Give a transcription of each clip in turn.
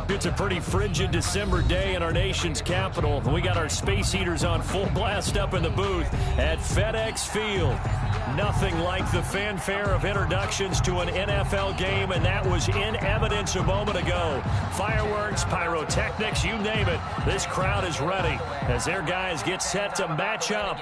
It's a pretty frigid December day in our nation's capital. We got our space heaters on full blast up in the booth at FedEx Field. Nothing like the fanfare of introductions to an NFL game, and that was in evidence a moment ago. Fireworks, pyrotechnics, you name it. This crowd is ready as their guys get set to match up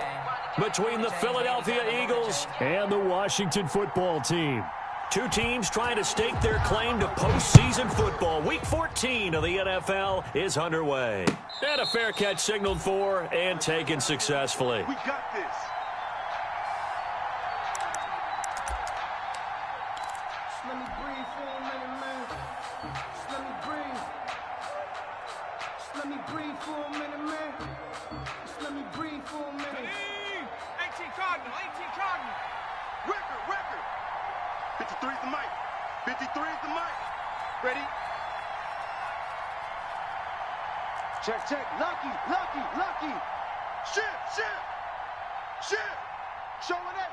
between the Philadelphia Eagles and the Washington football team. Two teams trying to stake their claim to postseason football. Week 14 of the NFL is underway. And a fair catch signaled for and taken successfully. We got this. Just let me breathe for a minute, man. Just let me breathe. Just let me breathe for a minute, man. Just let me breathe for a minute. 18 Cardinal, 18 Cardinal. Record. 53 is the mic. 53 is the mic. Ready? Check. Lucky. Shit. Showing it.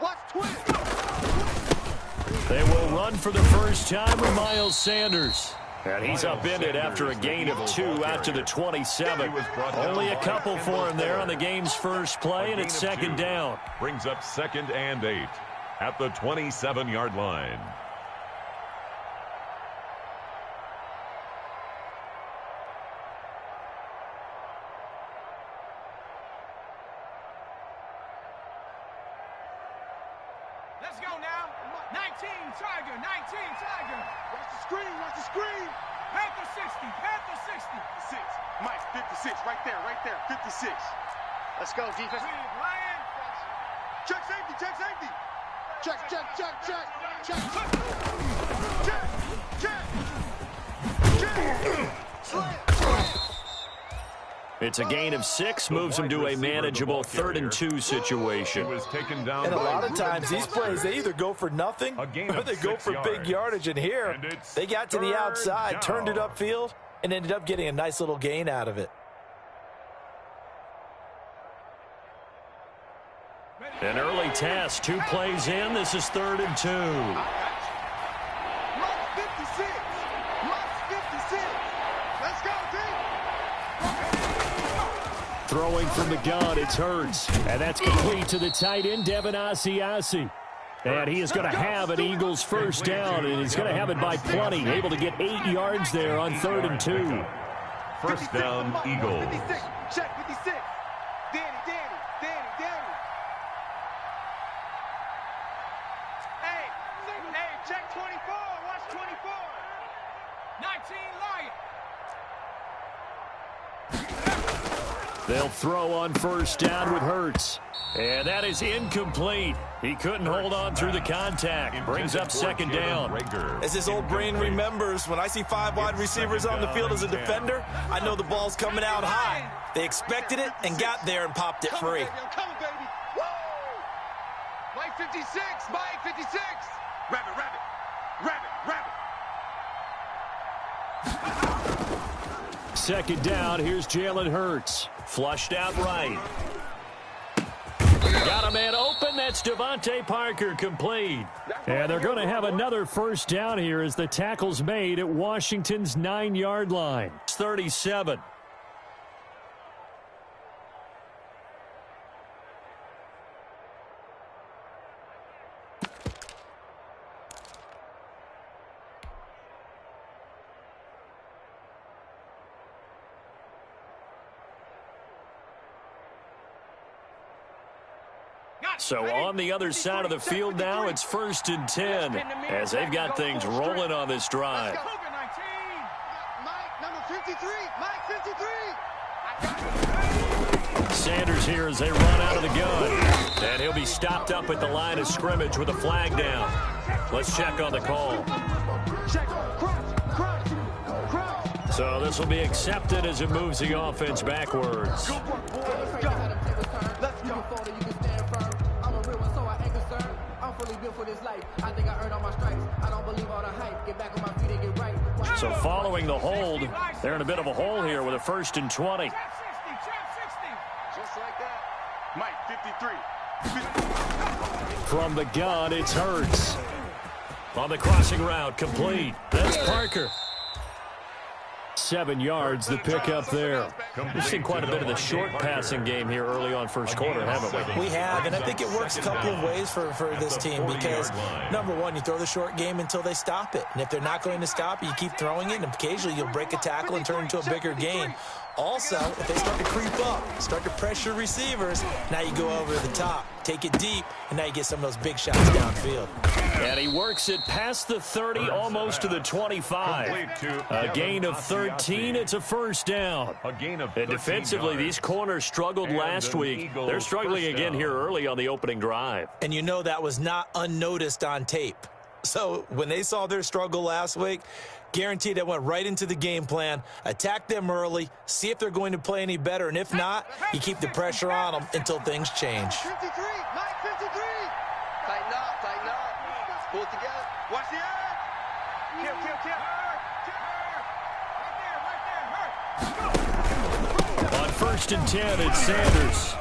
Watch twin. They will run for the first time with Miles Sanders. And he's upended after a gain of 2 out to the 27. Only a couple for him there on the game's first play, and it's second down. Brings up 2nd and 8 at the 27-yard line. Let's go now. 19 Tiger. Watch the screen. Panther 60. 6. Mike, 56. Right there. 56. Let's go, defense. Lion. Check safety. It's a gain of 6, moves him to a manageable 3rd and 2 situation. Was taken down. And a lot of times these plays, they either go for nothing or they go for big yardage. And here, they got to the outside, turned it upfield, and ended up getting a nice little gain out of it. An early test, 2 plays in. This is 3rd and 2. Lost 56. Let's go, team. Throwing from the gun, it's Hurts. And that's complete to the tight end, Devin Asiasi. And he is going to have an Eagles first down, and he's going to have it by plenty. Able to get 8 yards there on 3rd and 2. First down, Eagles. 56. Check 56. Danny. Hey, check 24. Watch 24. 19 Lion. They'll throw on first down with Hurts. And that is incomplete. He couldn't hold on through the contact. Brings up 2nd down. As his old brain remembers, when I see 5 wide receivers on the field as a defender, I know the ball's coming out high. They expected it and got there and popped it free. I'm coming, baby. Woo! Mike 56. Rabbit. Second down, here's Jalen Hurts. Flushed out right. Got a man open, that's Devontae Parker, complete. And they're going to have another first down here as the tackle's made at Washington's 9-yard line. It's 37. So on the other side of the field now, it's 1st and 10 as they've got things rolling on this drive. Mike, number 53. Sanders here as they run out of the gun. And he'll be stopped up at the line of scrimmage with a flag down. Let's check on the call. So this will be accepted as it moves the offense backwards. So following the hold, they're in a bit of a hole here with a 1st and 20. Just like that. Mike, 53. From the gun, it's Hurts. On the crossing route, complete. That's Parker. 7 yards, the pickup there. We've seen quite a bit of the short passing game here early on first quarter, haven't we? We have, and I think it works a couple of ways for this team because, number one, you throw the short game until they stop it. And if they're not going to stop it, you keep throwing it, and occasionally you'll break a tackle and turn it into a bigger gain. Also, if they start to creep up, start to pressure receivers, now you go over the top, take it deep, and now you get some of those big shots downfield. And he works it past the 30, almost to the 25. A gain of 13, it's a first down. And defensively, these corners struggled last week. They're struggling again here early on the opening drive. And you know that was not unnoticed on tape. So when they saw their struggle last week, guaranteed it went right into the game plan. Attack them early, see if they're going to play any better, and if not, you keep the pressure on them until things change. 53, Mike, 53. Tighten up, tighten up. Pull it together. Watch the edge. Kill. On 1st and 10, it's Sanders.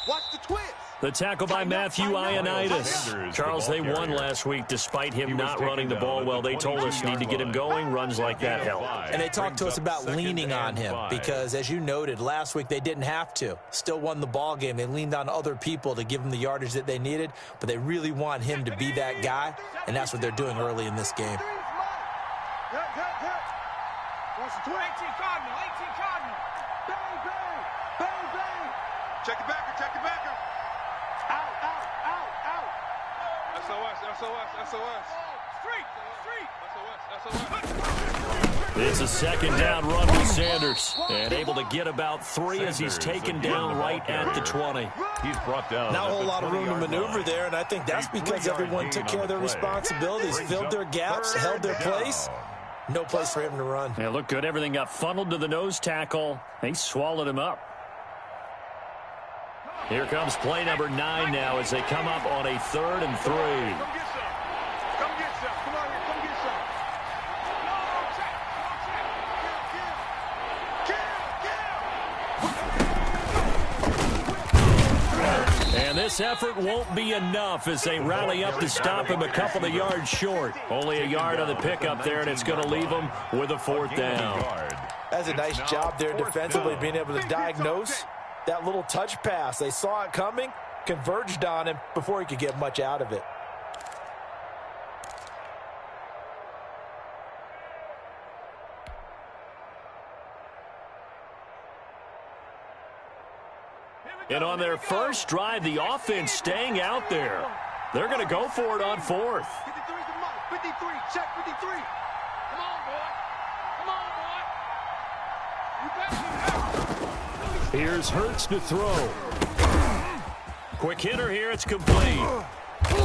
Watch the twist. The tackle by Matthew Ioannidis. Charles, they won last week despite him not running the ball well. They told us need to get him going. Runs like that help. And they talked to us about leaning on him because, as you noted, last week they didn't have to. Still won the ball game. They leaned on other people to give them the yardage that they needed, but they really want him to be that guy, and that's what they're doing early in this game. Watch the twist. 18 Cardinal, 18 Cardinal. Bang, bang, bang, bang. Check the backer, check the backer. Out, out, out, out. SOS. Street. It's a 2nd down run with Sanders. And able to get about 3 as he's taken down right at the 20. He's brought down. Not a whole lot of room to maneuver there, and I think that's because everyone took care of their responsibilities, filled their gaps, held their place. No place for him to run. Yeah, looked good. Everything got funneled to the nose tackle. They swallowed him up. Here comes play number 9 now as they come up on a 3rd and 3. Come get some. Come get some. Come on here, come get some. And this effort won't be enough as they rally up to stop him a couple of yards short. Only a yard on the pickup there, and it's going to leave them with a 4th down. That's a nice job there defensively, being able to diagnose that little touch pass. They saw it coming, converged on him before he could get much out of it. And on their first drive, the offense staying out there. They're going to go for it on 4th. 53's the mark. 53, check 53. Come on, boy. Come on, boy. You got me. Here's Hurts to throw. Quick hitter here, it's complete.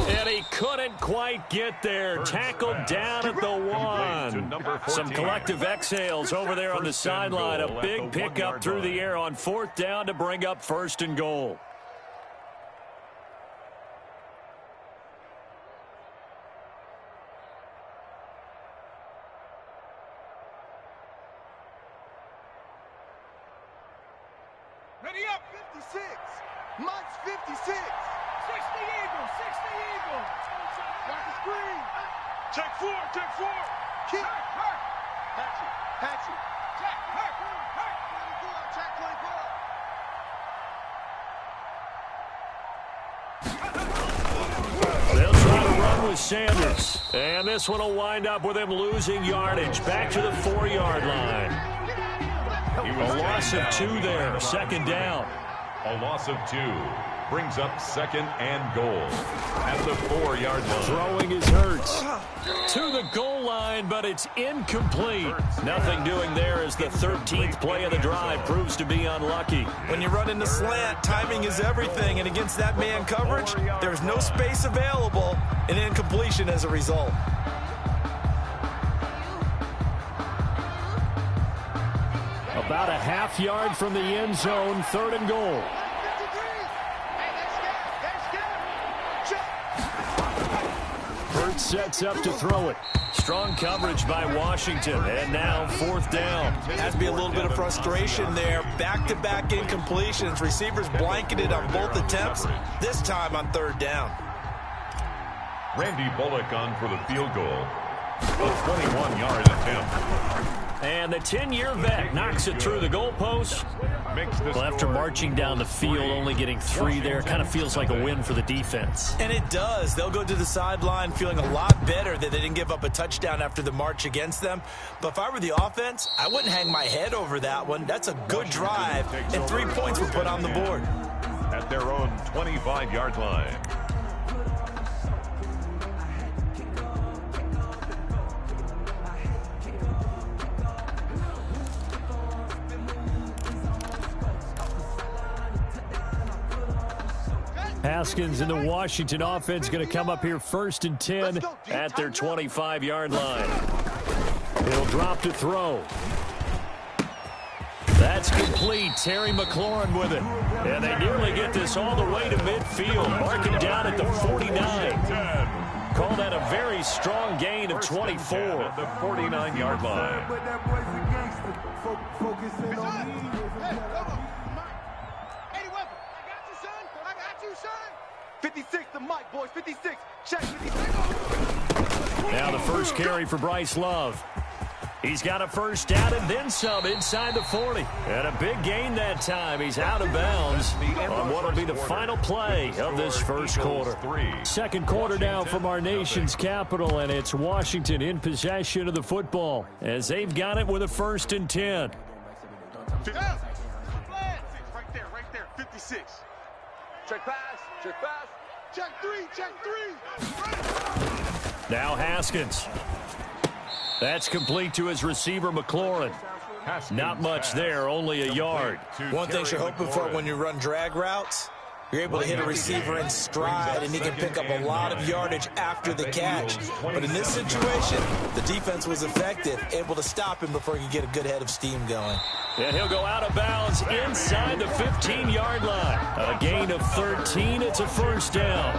And he couldn't quite get there. Tackled down at the 1. Some collective exhales over there on the sideline. A big pickup through the air on 4th down to bring up 1st and goal. Ready up. 56. Mike's 56. 60 Eagle, 60 Eagle. Watch the screen. Check 4, check 4. Keep. Hatchet. Check, hurt. 24, check 24. They'll try to run with Sanders. And this one will wind up with him losing yardage. Back to the 4-yard line. A loss of 2 there. 2nd down. A loss of 2 brings up 2nd and goal at the 4-yard line. Throwing his Hurts to the goal line, but it's incomplete. Nothing doing there as the 13th play of the drive proves to be unlucky. When you run in the slant, timing is everything, and against that man coverage, there's no space available, and incompletion as a result. About a half yard from the end zone, 3rd and goal. 53. Hey, they're scared. Hurts sets up to throw it. Strong coverage by Washington, and now 4th down. Has to be a little bit of frustration there. Back-to-back incompletions. Receivers blanketed on both attempts, this time on 3rd down. Randy Bullock on for the field goal. A 21-yard attempt. And the 10-year vet knocks it through the goalpost. Well, after marching down the field, only getting 3 there, kind of feels like a win for the defense. And it does. They'll go to the sideline feeling a lot better that they didn't give up a touchdown after the march against them. But if I were the offense, I wouldn't hang my head over that one. That's a good drive, and 3 points were put on the board. At their own 25-yard line. Haskins in the Washington offense going to come up here 1st and 10 at their 25-yard line. He'll drop to throw. That's complete. Terry McLaurin with it. And they nearly get this all the way to midfield. Marking down at the 49. Call that a very strong gain of 24. At the 49-yard line. Hey, Weapon, I got you, son. I got you, son. 56 to Mike, boys. 56. Check 56. Now the first carry for Bryce Love. He's got a first down and then some inside the 40. And a big gain that time. He's out of bounds on what will be the final play of this first quarter. Second quarter now from our nation's capital, and it's Washington in possession of the football as they've got it with a 1st and 10. Right there. 56. Check pass. Check pass. Check 3. Check 3. Now Haskins. That's complete to his receiver, McLaurin. Not much there, only a yard. One thing you're hoping for when you run drag routes, you're able to hit a receiver in stride, and he can pick up a lot of yardage after the catch. But in this situation, the defense was effective, able to stop him before he could get a good head of steam going. And he'll go out of bounds inside the 15-yard line. A gain of 13. It's a first down.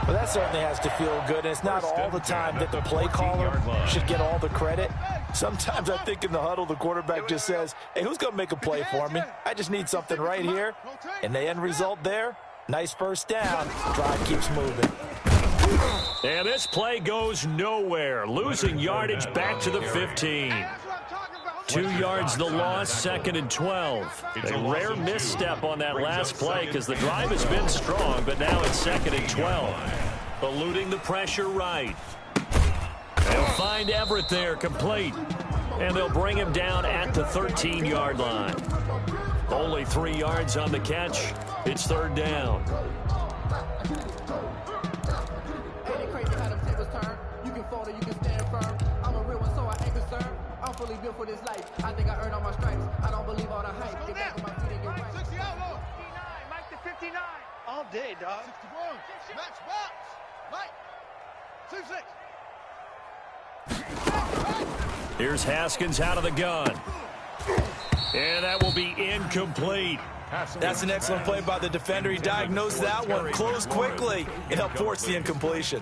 Well, that certainly has to feel good, and it's not all the time that the play caller should get all the credit. Sometimes I think in the huddle, the quarterback just says, hey, who's going to make a play for me? I just need something right here. And the end result there, nice first down. Drive keeps moving. And this play goes nowhere. Losing yardage back to the 15. 2 yards the loss, 2nd and 12. A rare misstep on that last play because the drive has been strong, but now it's 2nd and 12. Eluding the pressure right. They'll find Everett there, complete. And they'll bring him down at the 13-yard line. Only 3 yards on the catch. It's 3rd down. Fully built for this life. I think I earned all my stripes. I don't believe all the hype. Get back on my feet and get right. 60 outlaw. 59, Mike to 59. All day, dog. 61. Max box. Mike. 26. Here's Haskins out of the gun. And that will be incomplete. That's an excellent play by the defender. He diagnosed that one, closed quickly. It helped force the incompletion.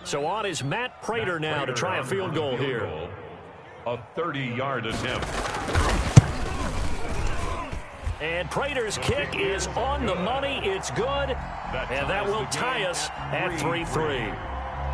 So on is Matt Prater now to try a field goal here. A 30-yard attempt. And Prater's kick is on the money. It's good. And that will tie us at 3-3.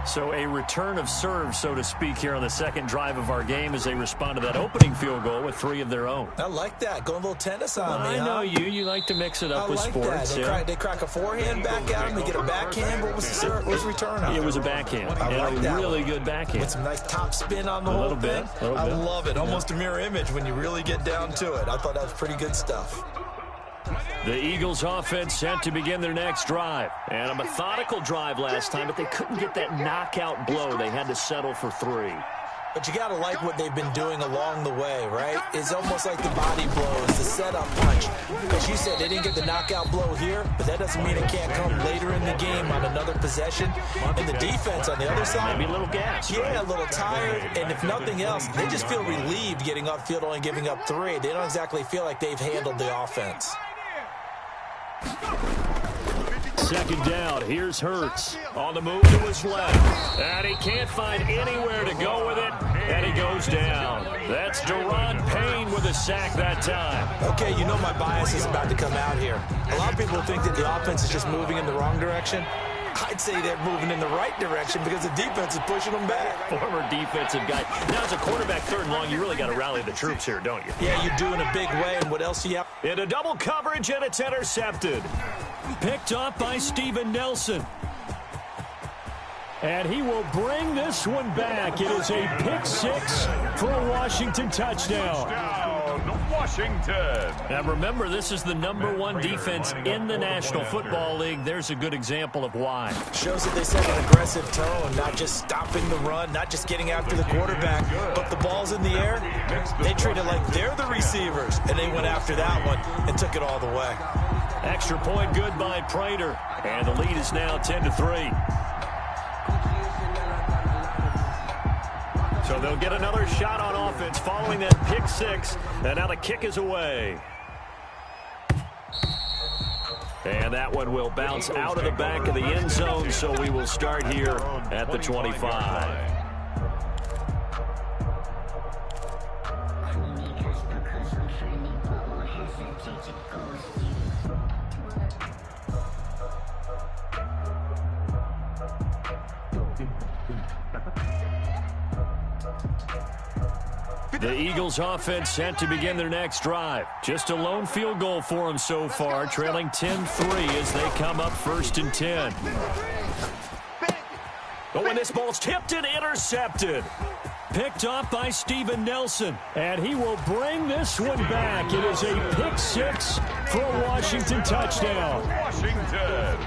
So a return of serve, so to speak, here on the second drive of our game as they respond to that opening field goal with 3 of their own. I like that. Going a little tennis on me, I know you. You like to mix it up with sports. They crack a forehand back at him. They get a backhand. What was the return on? It was a backhand. And a really good backhand. With some nice top spin on the whole thing. I love it. Almost a mirror image when you really get down to it. I thought that was pretty good stuff. The Eagles offense set to begin their next drive. And a methodical drive last time, but they couldn't get that knockout blow. They had to settle for 3. But you got to like what they've been doing along the way, right? It's almost like the body blows, the setup punch. As you said, they didn't get the knockout blow here, but that doesn't mean it can't come later in the game on another possession. And the defense on the other side, maybe a little gas. Yeah, a little tired. And if nothing else, they just feel relieved getting upfield, only giving up 3. They don't exactly feel like they've handled the offense. Second down. Here's Hurts on the move to his left. And he can't find anywhere to go with it. And he goes down. That's Deron Payne with a sack that time. Okay, you know my bias is about to come out here. A lot of people think that the offense is just moving in the wrong direction. I'd say they're moving in the right direction because the defense is pushing them back. Former defensive guy. Now, as a quarterback, 3rd and long, you really got to rally the troops here, don't you? Yeah, you do in a big way, and what else do you have? In a double coverage, and it's intercepted. Picked off by Steven Nelson. And he will bring this one back. It is a pick 6 for a Washington touchdown. Washington. And remember, this is the #1 defense in the National Football League. There's a good example of why. Shows that they set an aggressive tone, not just stopping the run, not just getting after the quarterback, but the ball's in the air. They treat it like they're the receivers, and they went after that one and took it all the way. Extra point good by Prater. And the lead is now 10-3. So they'll get another shot on offense following that pick 6. And now the kick is away. And that one will bounce out of the back of the end zone, so we will start here at the 25. The Eagles offense set to begin their next drive. Just a lone field goal for them so far, trailing 10-3 as they come up 1st and 10. But when this ball's tipped and intercepted. Picked off by Steven Nelson. And he will bring this one back. It is a pick 6 for a Washington touchdown. Washington.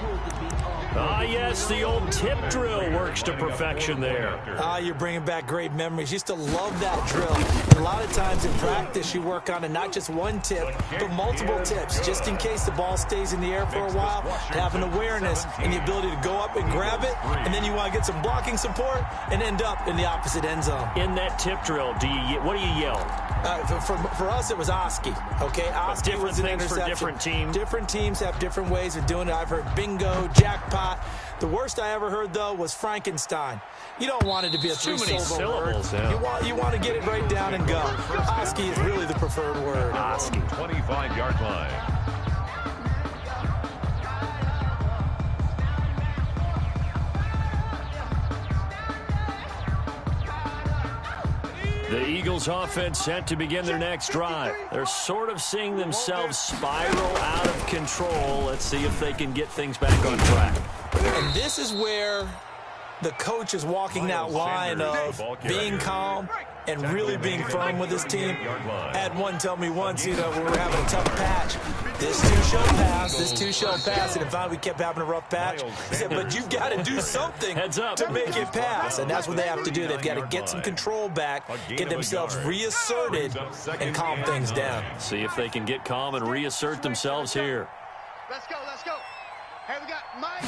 Ah, yes, the old tip drill works to perfection there. You're bringing back great memories. Used to love that drill. And a lot of times in practice, you work on it, not just one tip, but multiple tips, just in case the ball stays in the air for a while, to have an awareness and the ability to go up and grab it, and then you want to get some blocking support and end up in the opposite end zone. In that tip drill, what do you yell? For us, it was Oski. Okay, Oski was an interception. For different teams. Different teams have different ways of doing it. I've heard bingo, jackpot. The worst I ever heard, though, was Frankenstein. You don't want it to be a three-syllable word. Yeah. You want to get it right down and go. Oski is really the preferred word. Oski. 25-yard line. The Eagles offense set to begin their next drive. They're sort of seeing themselves spiral out of control. Let's see if they can get things back on track. And this is where the coach is walking that line of being calm and really being firm with his team. I had one tell me once, when we were having a tough patch, this too shall pass, this too shall pass. And finally we kept having a rough patch. He said, but you've got to do something to make it pass. And that's what they have to do. They've got to get some control back, get themselves reasserted, and calm things down. See if they can get calm and reassert themselves here. Let's go, let's go. Hey, we got Mike.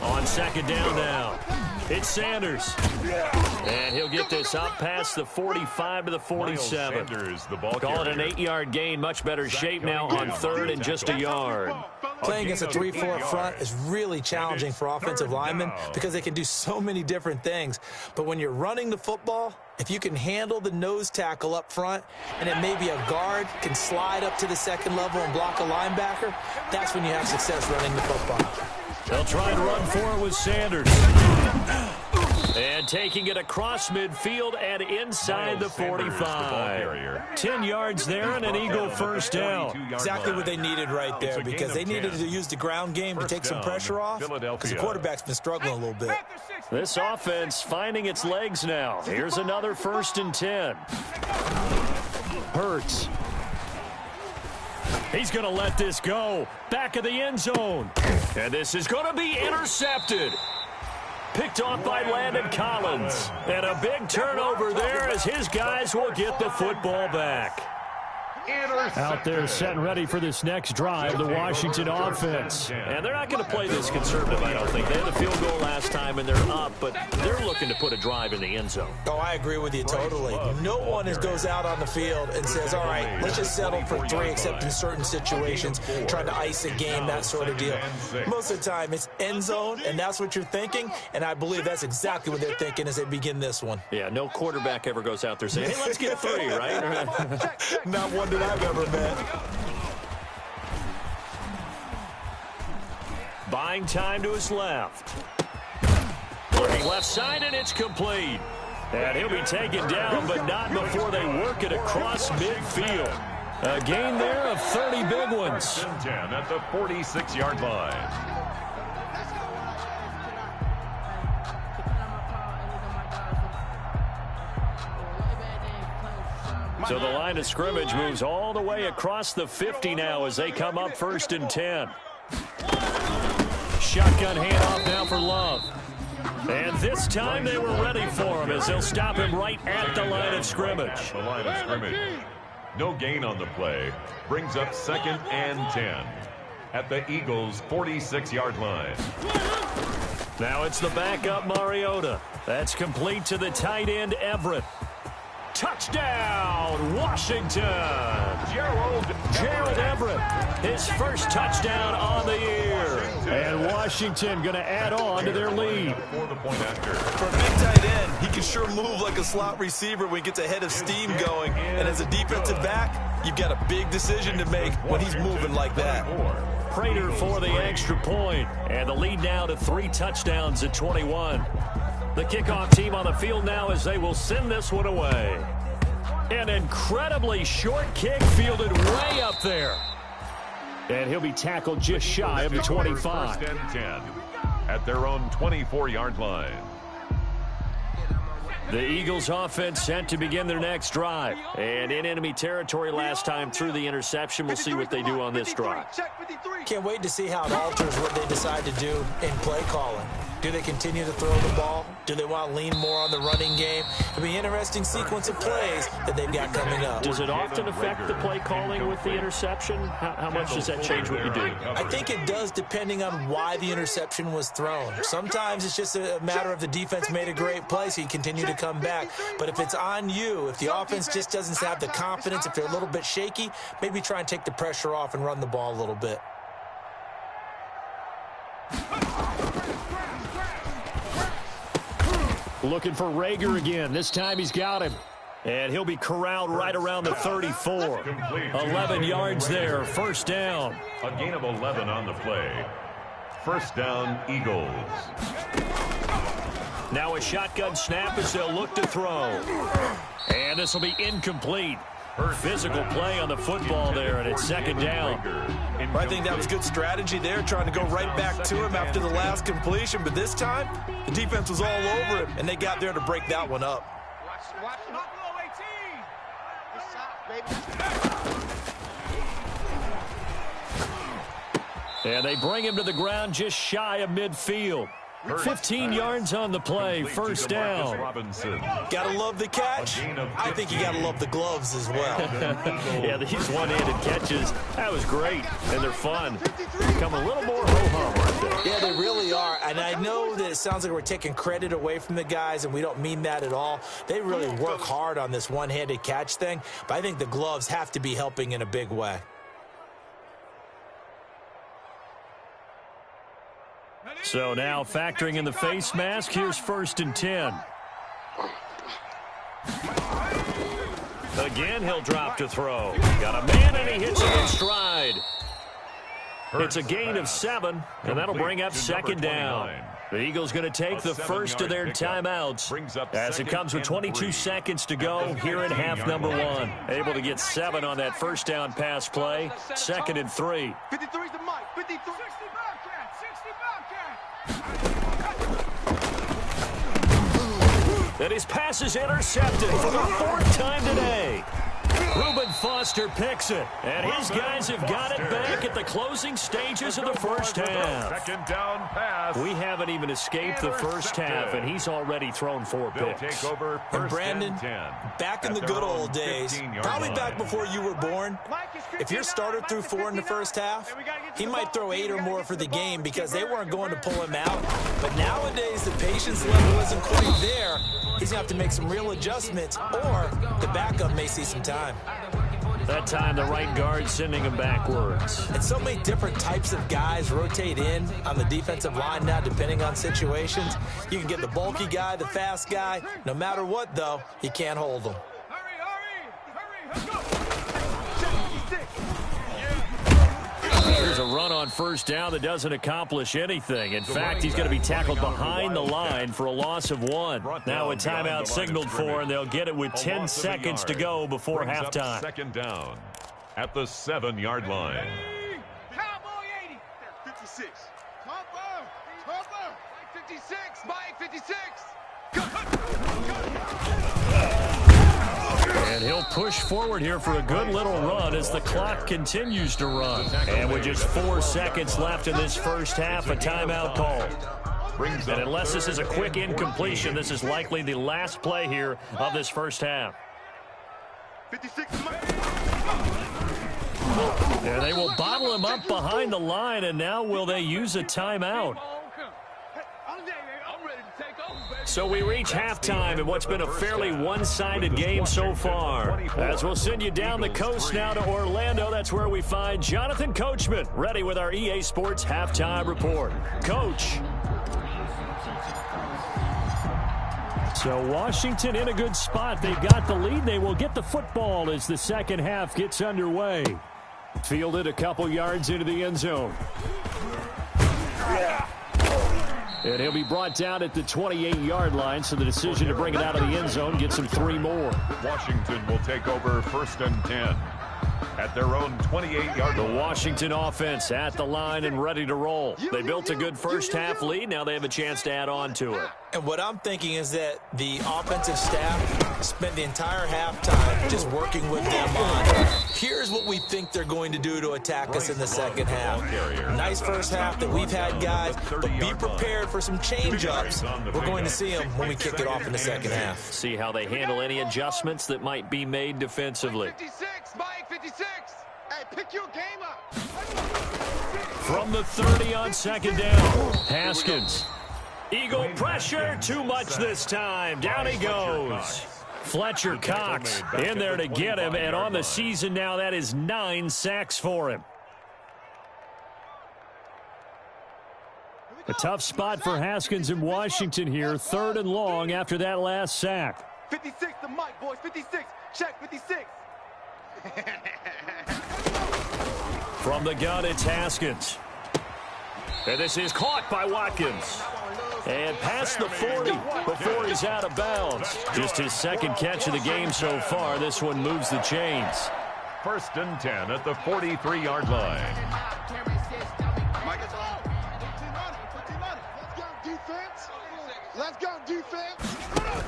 On 2nd down now, it's Sanders. And he'll get this up past the 45 to the 47. Call it an 8-yard gain. Much better shape now on 3rd and just a yard. Playing against a 3-4 front is really challenging for offensive linemen because they can do so many different things. But when you're running the football, if you can handle the nose tackle up front and then maybe a guard can slide up to the 2nd level and block a linebacker, that's when you have success running the football. They'll try and run for it with Sanders. And taking it across midfield and inside the 45. 10 yards there and an Eagle first down. Exactly what they needed right there because they needed to use the ground game to take some pressure off because the quarterback's been struggling a little bit. This offense finding its legs now. Here's another 1st and 10. Hurts. He's going to let this go. Back of the end zone. And this is going to be intercepted. Picked off by Landon Collins. And a big turnover there as his guys will get the football back. Out there set and ready for this next drive, the Washington offense. And they're not going to play this conservative, I don't think. They had the field goal last time, and they're up, but they're looking to put a drive in the end zone. Oh, I agree with you totally. No one goes out on the field and says, all right, let's just settle for 3, except in certain situations, trying to ice a game, that sort of deal. Most of the time, it's end zone, and that's what you're thinking, and I believe that's exactly what they're thinking as they begin this one. Yeah, no quarterback ever goes out there saying, hey, let's get 3, right? Not one that I've ever met. Buying time to his left. Looking left side, and it's complete. And he'll be taken down, but not before they work it across midfield. A gain there of 30 big ones. 10 at the 46-yard line. So the line of scrimmage moves all the way across the 50 now as they come up 1st and 10. Shotgun handoff now for Love. And this time they were ready for him as they'll stop him right at the line of scrimmage. The line of scrimmage. No gain on the play. Brings up 2nd and 10 at the Eagles' 46-yard line. Now it's the backup Mariota. That's complete to the tight end Everett. Touchdown, Washington. Gerald Everett, his first touchdown on the year. And Washington going to add on to their lead. For the point after. For a big tight end, he can sure move like a slot receiver when he gets a head of steam going. And as a defensive back, you've got a big decision to make when he's moving like that. Prater for the extra point. And the lead now to 3 touchdowns at 21. The kickoff team on the field now as they will send this one away. An incredibly short kick fielded way up there. And he'll be tackled just shy of the 25. 1st and 10 at their own 24-yard line. The Eagles offense set to begin their next drive. And in enemy territory last time through the interception. We'll see what they do on this drive. Can't wait to see how it alters what they decide to do in play calling. Do they continue to throw the ball? Do they want to lean more on the running game? It'll be an interesting sequence of plays that they've got coming up. Does it often affect the play calling with the interception? How much does that change what you do? I think it does depending on why the interception was thrown. Sometimes it's just a matter of the defense made a great play, so you continue to come back. But if it's on you, if the offense just doesn't have the confidence, if they're a little bit shaky, maybe try and take the pressure off and run the ball a little bit. Looking for Rager again. This time he's got him. And he'll be corralled right around the 34. 11 yards there. 1st down. A gain of 11 on the play. 1st down, Eagles. Now a shotgun snap as they'll look to throw. And this will be incomplete. Physical play on the football there, and it's 2nd down. I think that was good strategy there, trying to go right back to him after the last completion. But this time, the defense was all over him, and they got there to break that one up. Watch And they bring him to the ground just shy of midfield. 15 yards on the play, 1st down. Gotta love the catch. I think you gotta love the gloves as well. Yeah, these one-handed catches, that was great, and they're fun. Become a little more ho-hum, aren't they? Yeah, they really are, and I know that it sounds like we're taking credit away from the guys, and we don't mean that at all. They really work hard on this one-handed catch thing, but I think the gloves have to be helping in a big way. So now factoring in the face mask, here's 1st and 10. Again, he'll drop to throw. Got a man, and he hits it in stride. It's a gain of 7, and that'll bring up 2nd down. The Eagles going to take the first of their timeouts as it comes with 22 seconds to go here in half number 1. Able to get 7 on that 1st down pass play. 2nd and 3. 53's the mic. 53. 60 Bobcat, 60 Bobcat. And his pass is intercepted for the 4th time today. Reuben Foster picks it, and his guys have got it back at the closing stages of the 1st half. 2nd down pass. We haven't even escaped the 1st half, and he's already thrown 4 picks. Take over And Brandon, back in the good old days, probably back before you were born, if your starter threw 4 in the 1st half, he might throw 8 or more for the game because they weren't going to pull him out. But nowadays, the patience level isn't quite there. He's going to have to make some real adjustments, or the backup may see some time. That time, the right guard sending him backwards. And so many different types of guys rotate in on the defensive line now, depending on situations. You can get the bulky guy, the fast guy. No matter what, though, you can't hold them. Hurry, let's go. Here's a run on first down that doesn't accomplish anything. In fact, he's going to be tackled behind the line for a loss of 1. Now a timeout signaled for, and they'll get it with 10 seconds to go before halftime. Second down at the 7-yard line. Cowboy 80. 56. Topper. 56. Mike 56. And he'll push forward here for a good little run as the clock continues to run. And with just 4 seconds left in this first half, a timeout call. And unless this is a quick incompletion, this is likely the last play here of this first half. 56. And they will bottle him up behind the line, and now will they use a timeout? So we reach halftime in what's been a fairly one-sided game so far. As we'll send you down the coast now to Orlando, that's where we find Jonathan Coachman, ready with our EA Sports Halftime Report. Coach. So Washington in a good spot. They've got the lead. They will get the football as the second half gets underway. Fielded a couple yards into the end zone. And he'll be brought down at the 28-yard line, so the decision to bring it out of the end zone gets him 3 more. Washington will take over 1st and 10 at their own 28-yard line. The Washington offense at the line and ready to roll. They built a good first-half lead. Now they have a chance to add on to it. And what I'm thinking is that the offensive staff spent the entire halftime just working with them on, here's what we think they're going to do to attack us in the second half. Nice first half that we've had, guys, but be prepared for some change-ups. We're going to see them when we kick it off in the second half. See how they handle any adjustments that might be made defensively. 56. Mike 56. Hey, pick your game up. From the 30 on second down, Haskins. Eagle pressure, too much this time. Down he goes. Fletcher Cox in there to get him, and on the season now, that is 9 sacks for him. A tough spot for Haskins in Washington here, 3rd and long after that last sack. 56 to Mike, boys. 56. Check 56. From the gun, it's Haskins. And this is caught by Watkins. And past the 40 before he's out of bounds. Just his second catch of the game so far. This one moves the chains. 1st and 10 at the 43-yard line. Let's go, defense.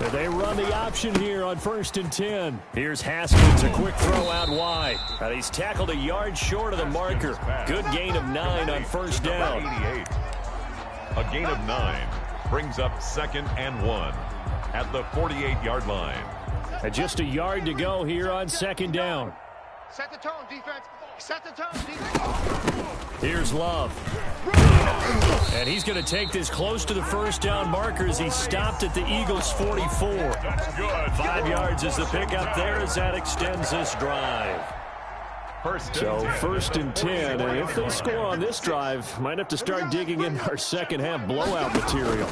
And they run the option here on 1st and 10. Here's Haskins, a quick throw out wide. And he's tackled a yard short of the marker. Good gain of 9 on first down. 88. A gain of 9 brings up 2nd and 1 at the 48-yard line. And just a yard to go here on second down. Set the tone, defense. Set the tone, defense. Here's Love. And he's going to take this close to the first down marker as he stopped at the Eagles' 44. That's good. 5 yards is the pickup there as that extends this drive. So 1st and 10, and if they score on this drive, might have to start digging in our second half blowout material.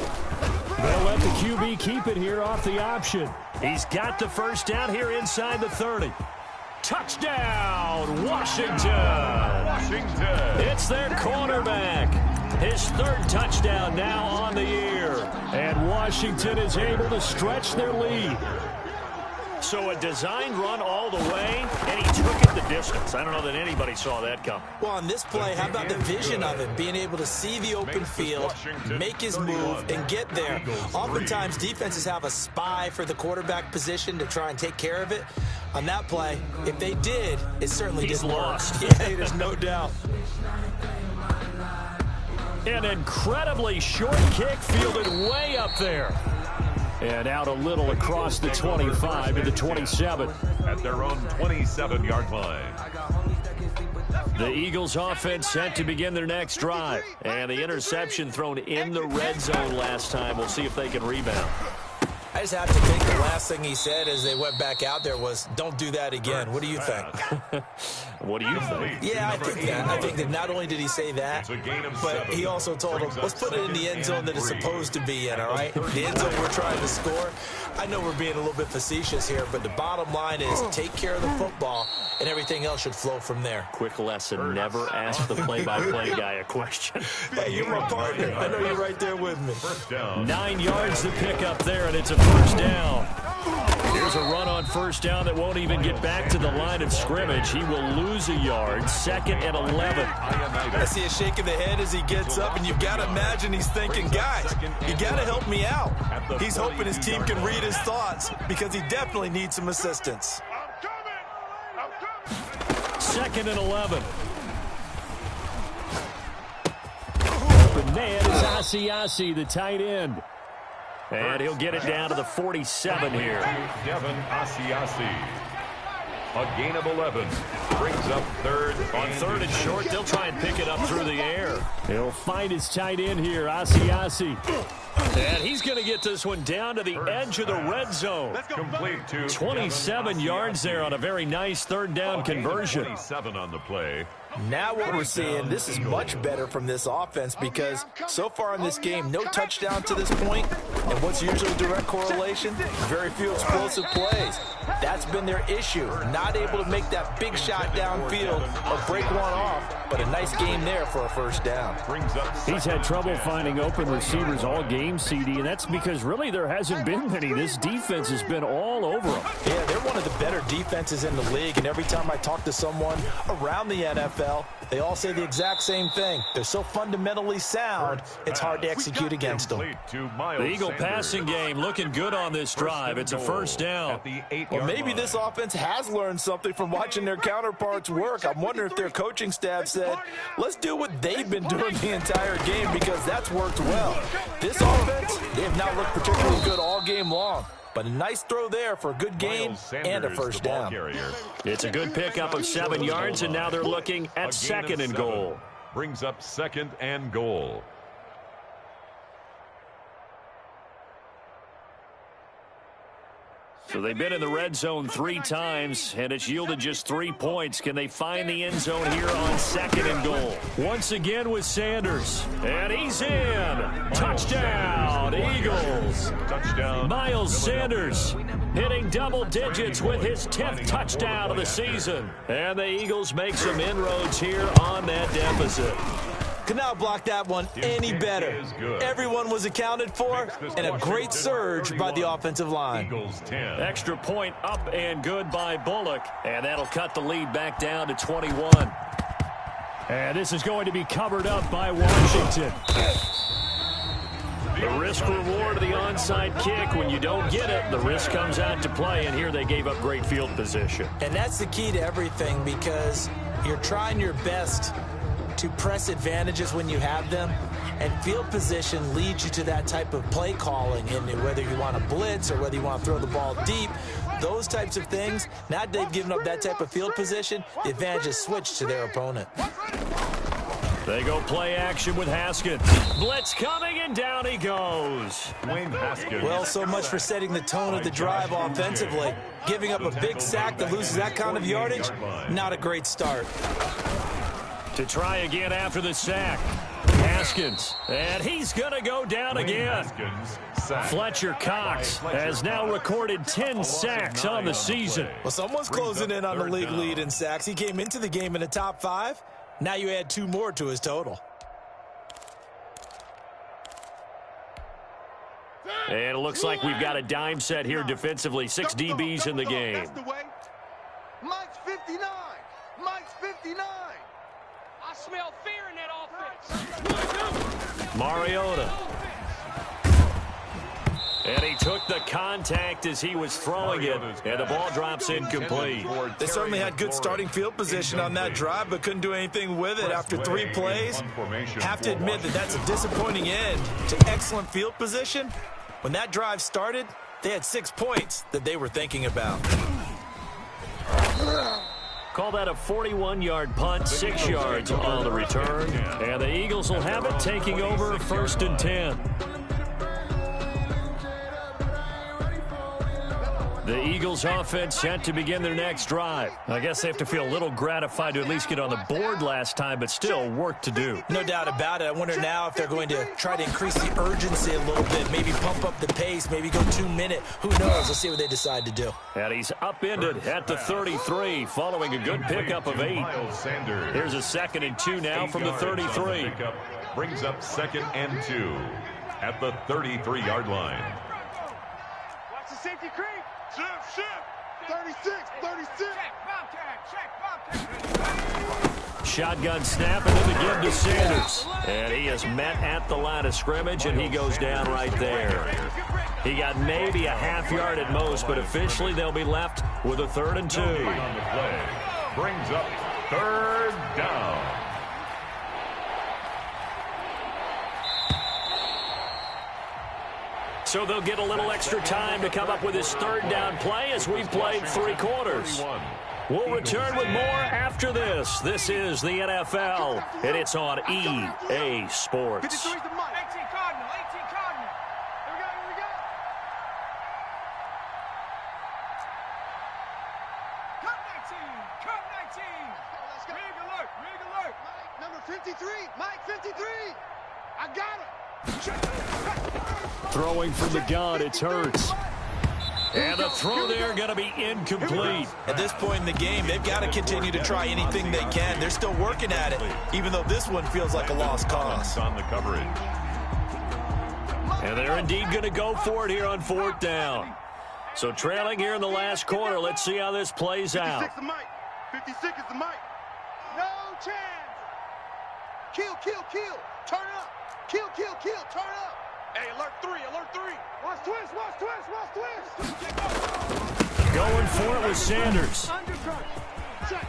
They'll let the QB keep it here off the option. He's got the first down here inside the 30. Touchdown, Washington. Washington. It's their quarterback. His 3rd touchdown now on the year. And Washington is able to stretch their lead. So a designed run all the way, and he took it the distance. I don't know that anybody saw that come. Well, on this play, how about the vision of it? Being able to see the open field, make his move, and get there. Oftentimes, defenses have a spy for the quarterback position to try and take care of it. On that play, if they did, it certainly didn't work. Yeah, there's no doubt. An incredibly short kick fielded way up there. And out a little across the 25 to the 27. At their own 27-yard line. The Eagles offense set to begin their next drive. And the interception thrown in the red zone last time. We'll see if they can rebound. I just have to think the last thing he said as they went back out there was, don't do that again. What do you think? What do you think? Yeah, I think that. I think that not only did he say that, but he also told them, let's put it in the end zone that it's supposed to be in, all right? The end zone we're trying to score. I know we're being a little bit facetious here, but the bottom line is take care of the football, and everything else should flow from there. Quick lesson, never ask the play-by-play guy a question. Hey, you're my partner. I know you're right there with me. 9 yards to pick up there, and it's a first down. Here's a run on first down that won't even get back to the line of scrimmage. He will lose a yard, 2nd and 11. I see a shake of the head as he gets up, and you've got to imagine he's thinking, guys, you got to help me out. He's hoping his team can read his thoughts because he definitely needs some assistance. I'm coming. 2nd and 11. The man is Asiasi, the tight end. And he'll get it down to the 47 here. Devin Asiasi. A gain of 11. Brings up 3rd. On 3rd and short, they'll try and pick it up through the air. He'll find his tight end here, Asiasi. And he's going to get this one down to the edge of the red zone. Complete to 27 yards there on a very nice 3rd down conversion. 27 on the play. Now what we're seeing, this is much better from this offense because so far in this game, no touchdown to this point, and what's usually a direct correlation? Very few explosive plays. That's been their issue, not able to make that big shot downfield or break one off, but a nice game there for a first down. He's had trouble finding open receivers all game, CD, and that's because really there hasn't been many. This defense has been all over them. Yeah, they're one of the better defenses in the league, and every time I talk to someone around the NFL, they all say the exact same thing. They're so fundamentally sound, it's hard to execute against them. The Eagle passing game looking good on this drive. It's a first down. Well, maybe this offense has learned something from watching their counterparts work. I'm wondering if their coaching staff said, let's do what they've been doing the entire game because that's worked well. This offense, they have not looked particularly good all game long. But a nice throw there for a good gain and a first down. It's a good pickup of 7 yards, and now they're looking at 2nd and goal. Brings up 2nd and goal. So they've been in the red zone 3 times, and it's yielded just 3 points. Can they find the end zone here on 2nd and goal? Once again with Sanders, and he's in. Touchdown, Eagles. Touchdown. Miles Sanders hitting double digits with his 10th touchdown of the season. And the Eagles make some inroads here on that deficit. Could not block that one any better. Everyone was accounted for, and a great surge by the offensive line. Eagles 10. Extra point up and good by Bullock, and that'll cut the lead back down to 21. And this is going to be covered up by Washington. The risk-reward of the onside kick. When you don't get it, the risk comes out to play, and here they gave up great field position. And that's the key to everything because you're trying your best to press advantages when you have them, and field position leads you to that type of play calling, and whether you want to blitz or whether you want to throw the ball deep, those types of things. Now that they've given up that type of field position, the advantage is switched to their opponent. They go play action with Haskins. Blitz coming, and down he goes. Dwayne Haskins. Well, so much for setting the tone of the drive offensively. Giving up a big sack that loses that kind of yardage, not a great start. To try again after the sack. Haskins, and he's going to go down again. Fletcher Cox has now recorded 10 sacks on the season. Well, someone's closing in on the league lead in sacks. He came into the game in the top 5. Now you add 2 more to his total. And it looks like we've got a dime set here defensively. 6 DBs in the game. Mike's 59. Mike's 59. I smell fear in that offense. Mariota. And he took the contact as he was throwing it, and the ball drops incomplete. They certainly had good starting field position on that drive, but couldn't do anything with it after 3 plays. Have to admit that that's a disappointing end to excellent field position. When that drive started, they had 6 points that they were thinking about. Call that a 41-yard punt, 6 yards on the return. And the Eagles will have it, taking over 1st and 10. The Eagles offense set to begin their next drive. I guess they have to feel a little gratified to at least get on the board last time, but still work to do. No doubt about it. I wonder now if they're going to try to increase the urgency a little bit, maybe pump up the pace, maybe go 2-minute. Who knows? Let's see what they decide to do. And he's upended at the 33 following a good pickup of 8. Here's a 2nd and 2 now from the 33. Brings up 2nd and 2 at the 33-yard line. Watch the safety creep. Shift. 36. Check. Shotgun snap and then the give to Sanders. And he is met at the line of scrimmage, and he goes down right there. He got maybe a half yard at most, but officially they'll be left with a 3rd and 2. On the play. Brings up 3rd down. So they'll get a little extra time to come up with his 3rd down play as we've played 3 quarters. We'll return with more after this. This is the NFL, and it's on EA Sports. 18 Cardinal. Here we go. Come 19. Let's go. Rig alert. Number 53, Mike 53. I got him. Throwing from the gun, it's Hurts. And the throw there going to be incomplete. At this point in the game, they've got to continue to try anything they can. They're still working at it, even though this one feels like a lost cause. On the coverage. And they're indeed going to go for it here on 4th down. So trailing here in the last quarter, let's see how this plays out. 56 is Mike. 56 is the Mike. No chance. Kill. Turn up. Kill. Turn up. Hey, alert 3. Watch twist. Going for it with Sanders. Undercut. Check.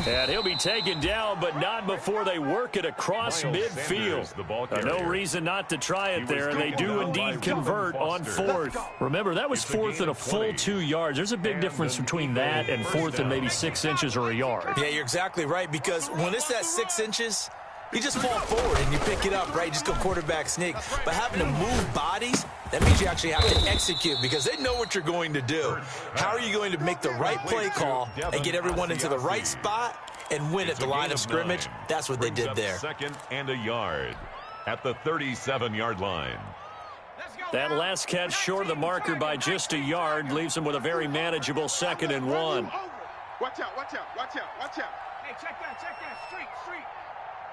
And he'll be taken down, but not before they work it across midfield. No reason not to try it there, and they do indeed convert on 4th. Remember, that was 4th and a full 2 yards. There's a big difference between that and 4th and maybe 6 inches or a yard. Yeah, you're exactly right, because when it's that 6 inches, you just fall forward and you pick it up, right? Just go quarterback sneak. But having to move bodies, that means you actually have to execute because they know what you're going to do. How are you going to make the right play call and get everyone into the right spot and win at the line of scrimmage? That's what they did there. 2nd and a yard at the 37-yard line. That last catch short of the marker by just a yard leaves them with a very manageable 2nd and 1. Watch out. Hey, check that. Street.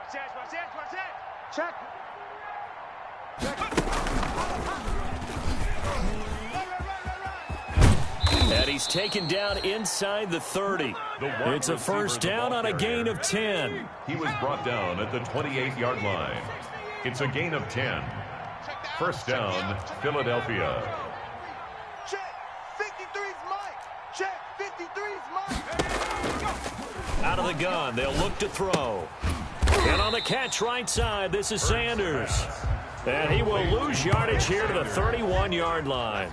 Watch that. Check. And he's taken down inside the 30. It's a 1st down on a gain of 10. He was brought down at the 28-yard line. It's a gain of 10. 1st down, Philadelphia. Check. 53's Mike. Check. 53's Mike. Out of the gun, they'll look to throw. And on the catch right side, this is Sanders. And he will lose yardage here to the 31-yard line.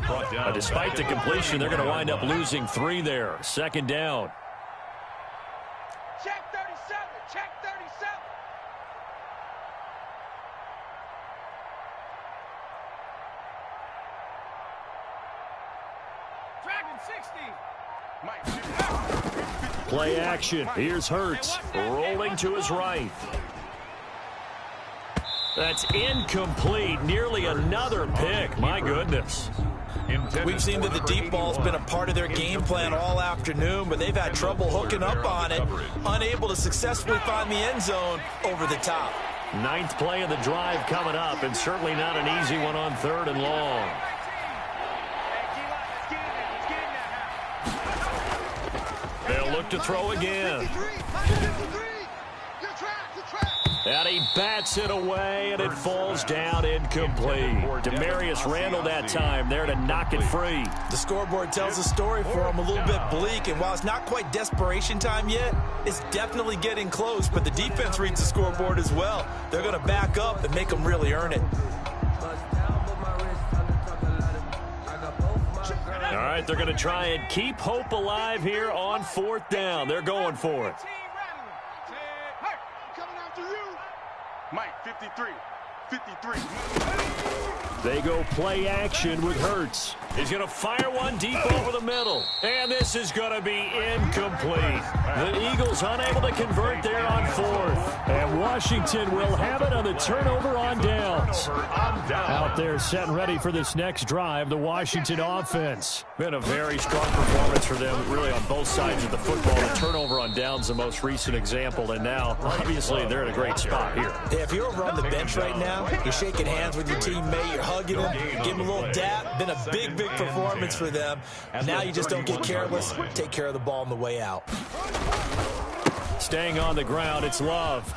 Despite the completion, they're going to wind up losing 3 there. 2nd down. Check 37. Dragon 60. Play action. Here's Hurts rolling to his right. That's incomplete. Nearly another pick. My goodness. We've seen that the deep ball's been a part of their game plan all afternoon, but they've had trouble hooking up on it, unable to successfully find the end zone over the top. 9th play of the drive coming up, and certainly not an easy one on 3rd and long. They'll look to throw again. And he bats it away, and it falls down incomplete. Demarius Randall that time there to knock it free. The scoreboard tells a story for him a little bit bleak, and while it's not quite desperation time yet, it's definitely getting close, but the defense reads the scoreboard as well. They're going to back up and make them really earn it. All right, they're going to try and keep hope alive here on 4th down. They're going for it. Mike, 53. They go play action with Hurts. He's going to fire one deep over the middle. And this is going to be incomplete. The Eagles unable to convert there on fourth. And Washington will have it on the turnover on downs. Out there set and ready for this next drive, the Washington offense. Been a very strong performance for them, really on both sides of the football. The turnover on downs, the most recent example. And now, obviously, they're in a great spot here. Yeah, if you're over on the bench right now, you're shaking hands with your teammate, you're hugging him, give him a little dap. Been a big performance for them. Now you just don't get careless. Take care of the ball on the way out. Staying on the ground, it's Love.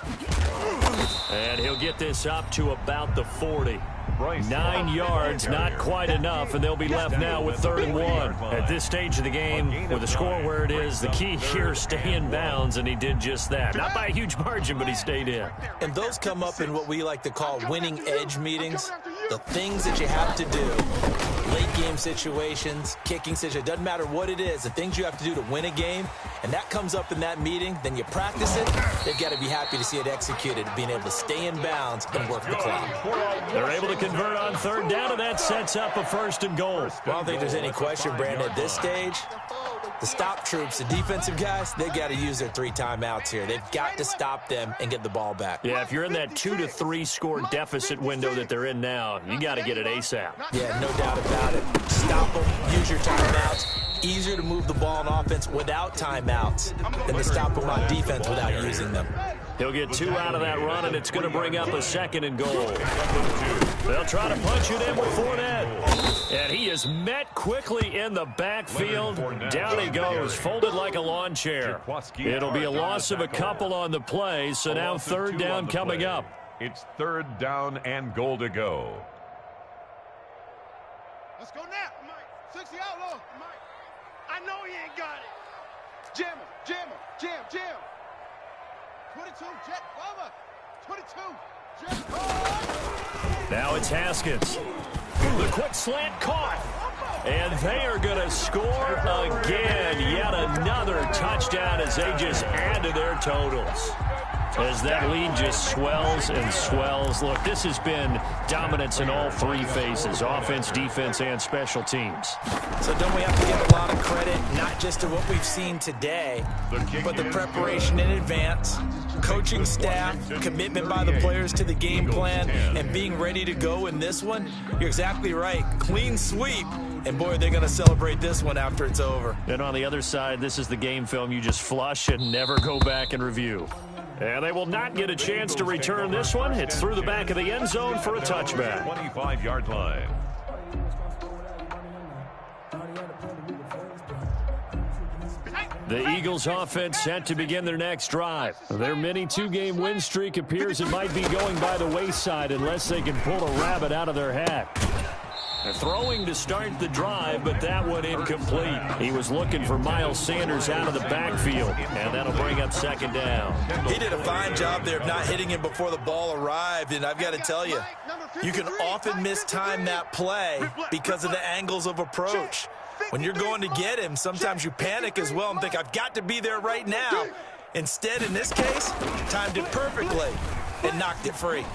And he'll get this up to about the 40. 9 yards, not quite enough, and they'll be left now with 3rd and 1. At this stage of the game, with the score where it is, the key here, stay in bounds, and he did just that. Not by a huge margin, but he stayed in. And those come up in what we like to call winning edge meetings. The things that you have to do, late game situations, kicking situations, doesn't matter what it is, the things you have to do to win a game, and that comes up in that meeting, then you practice it, they've got to be happy to see it executed, being able to stay in bounds and work the clock. They're able to convert on 3rd down, and that sets up a 1st and goal. Well, I don't think there's any question, Brandon, at this stage, the stop troops, the defensive guys, they've got to use their 3 timeouts here. They've got to stop them and get the ball back. Yeah, if you're in that 2 to 3 score deficit window that they're in now, you got to get it ASAP. Yeah, no doubt about it. Stop them, use your timeouts. Easier to move the ball on offense without timeouts than to stop them on defense without using them. He'll get 2 out of that run, and it's going to bring up a 2nd and goal. They'll try to punch it in with Fournette. And he is met quickly in the backfield. Down he goes, folded like a lawn chair. It'll be a loss of a couple on the play, so now 3rd down coming up. It's 3rd down and goal to go. Let's go now, Mike. 60 outlaw, Mike. I know he ain't got it. Jam him, jam him, jam. 22, jet, Bubba. 22, jet, now it's Haskins. The quick slant caught. And they are going to score again. Yet another touchdown as they just add to their totals. As that lead just swells and swells. Look, this has been dominance in all 3 phases, offense, defense, and special teams. So don't we have to give a lot of credit, not just to what we've seen today, but the preparation in advance, coaching staff, commitment by the players to the game plan, and being ready to go in this one? You're exactly right. Clean sweep. And, boy, they're going to celebrate this one after it's over. And on the other side, this is the game film you just flush and never go back and review. And they will not get a chance to return this one. It's through the back of the end zone for a touchback. 25-yard line. The Eagles offense set to begin their next drive. Their mini 2-game win streak appears it might be going by the wayside unless they can pull a rabbit out of their hat. They're throwing to start the drive, but that one incomplete. He was looking for Miles Sanders out of the backfield, and that'll bring up 2nd down. He did a fine job there of not hitting him before the ball arrived, and I've got to tell you, you can often mistime that play because of the angles of approach. When you're going to get him, sometimes you panic as well and think, I've got to be there right now. Instead, in this case, timed it perfectly and knocked it free.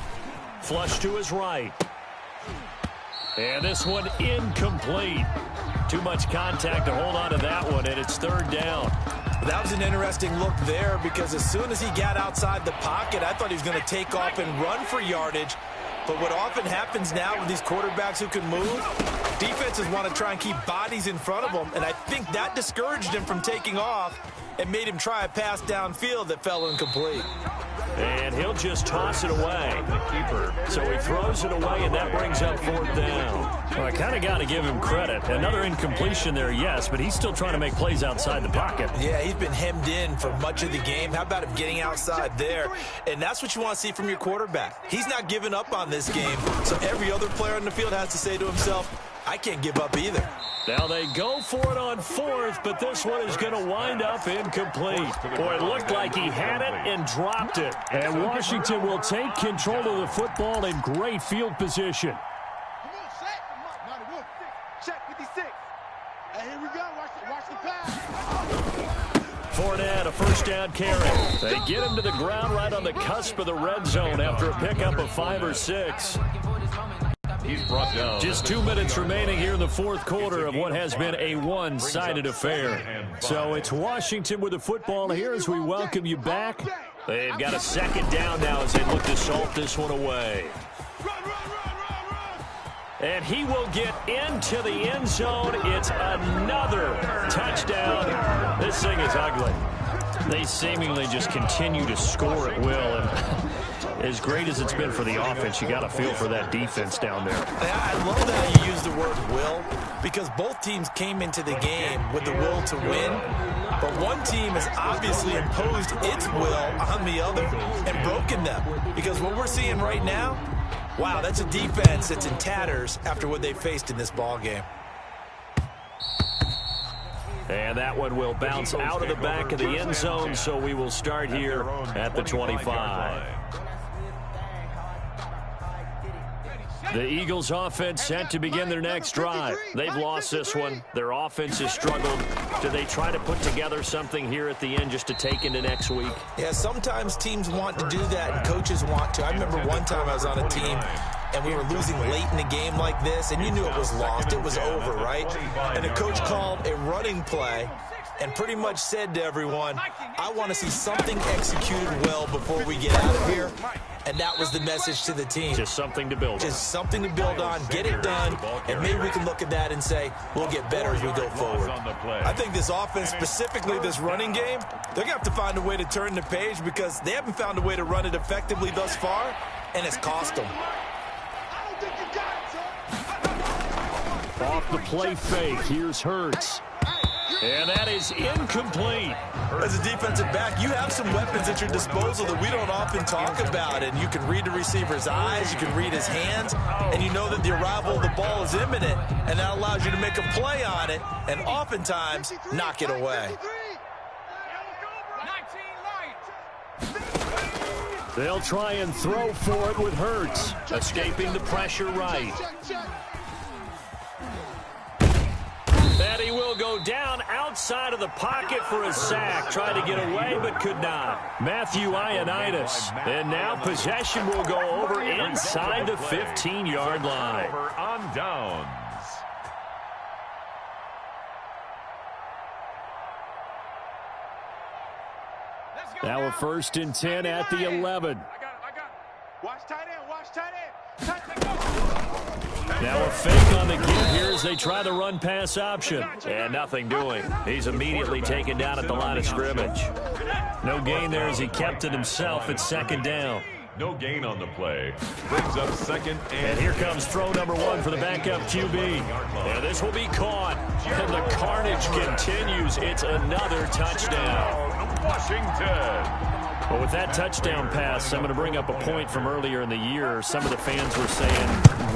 Flush to his right. And this one incomplete. Too much contact to hold on to that one, and it's 3rd down. That was an interesting look there because as soon as he got outside the pocket, I thought he was going to take off and run for yardage. But what often happens now with these quarterbacks who can move, defenses want to try and keep bodies in front of them, and I think that discouraged him from taking off and made him try a pass downfield that fell incomplete. And he'll just toss it away. So he throws it away, and that brings up 4th down. Well, I kind of got to give him credit. Another incompletion there, yes, but he's still trying to make plays outside the pocket. Yeah, he's been hemmed in for much of the game. How about him getting outside there? And that's what you want to see from your quarterback. He's not giving up on this game, so every other player on the field has to say to himself, I can't give up either. Now they go for it on 4th, but this one is going to wind up incomplete. Boy, it looked like he had it and dropped it. And Washington will take control of the football in great field position. Come on, set 56. And here we go. Watch the pass. Fournette, a 1st down carry. They get him to the ground right on the cusp of the red zone after a pickup of 5 or 6. He's brought down. Just 2 minutes remaining here in the fourth quarter of what has been a one-sided affair. So it's Washington with the football here as we welcome you back. They've got a second down now as they look to salt this one away. And he will get into the end zone. It's another touchdown. This thing is ugly. They seemingly just continue to score at will. And as great as it's been for the offense, you got to feel for that defense down there. I love that you use the word will, because both teams came into the game with the will to win. But one team has obviously imposed its will on the other and broken them. Because what we're seeing right now, wow, that's a defense that's in tatters after what they faced in this ball game. And that one will bounce out of the back of the end zone, so we will start here at the 25. The Eagles offense set to begin their next drive. They've lost this one. Their offense has struggled. Do they try to put together something here at the end just to take into next week? Yeah, sometimes teams want to do that and coaches want to. I remember one time I was on a team and we were losing late in a game like this, and you knew it was lost. It was over, right? And the coach called a running play and pretty much said to everyone, I want to see something executed well before we get out of here. And that was the message to the team. Just something to build on. Just something to build on, get it done, and maybe we can look at that and say, we'll get better as we go forward. I think this offense, specifically this running game, they're going to have to find a way to turn the page because they haven't found a way to run it effectively thus far, and it's cost them. Off the play fake, here's Hurts. And that is incomplete. As a defensive back, you have some weapons at your disposal that we don't often talk about. And you can read the receiver's eyes, you can read his hands, and you know that the arrival of the ball is imminent. And that allows you to make a play on it and oftentimes knock it away. They'll try and throw for it with Hurts, escaping the pressure right. And he will go down outside of the pocket for a sack. Tried to get away, but could not. Matthew Ioannidis. And now possession will go over inside the 15-yard line. On downs. Now a 1st and 10 at the 11. Watch tight end, watch tight end. Now a fake on the give here as they try the run-pass option. And nothing doing. He's immediately taken down at the line of scrimmage. No gain there as he kept it himself at 2nd down. No gain on the play. Brings up 2nd and here comes throw number 1 for the backup QB. And this will be caught. And the carnage continues. It's another touchdown. Washington. Well, with that touchdown pass, I'm going to bring up a point from earlier in the year. Some of the fans were saying,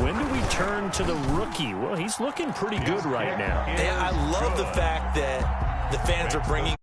when do we turn to the rookie? Well, he's looking pretty good right now. Yeah, I love the fact that the fans are bringing